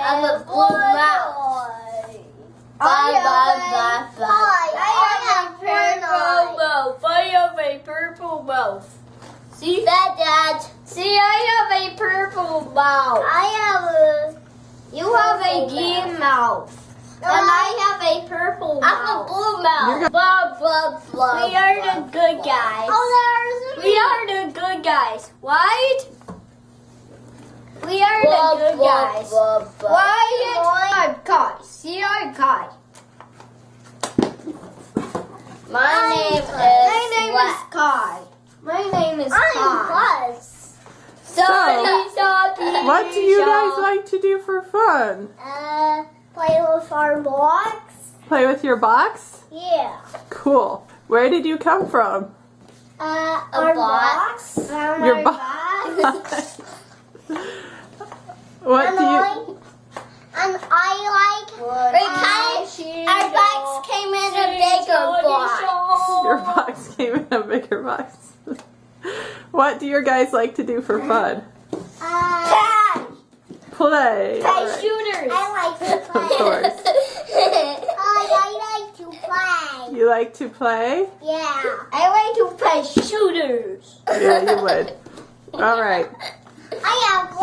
have a blue mouse. I have a purple mouse. See that? See, I have a purple mouse. You have a green mouse. And I have a purple mouse. I have a blue mouse. Blah, blah, blah. We are the good guys. We are the good guys. Right? We are the good guys. Why? Guys. See our guy. My name is Kai. My name is Kai. What do you guys like to do for fun? Play with our box. Play with your box? Yeah. Cool. Where did you come from? Our box. Your box. What do you? And I like. Our box came in a bigger box. Your box came in a bigger box. What do your guys like to do for fun? Play. Play shooters. I like to play. Of course. I like to play. You like to play? Yeah. I like to play shooters. Yeah, you would. All right. I have 5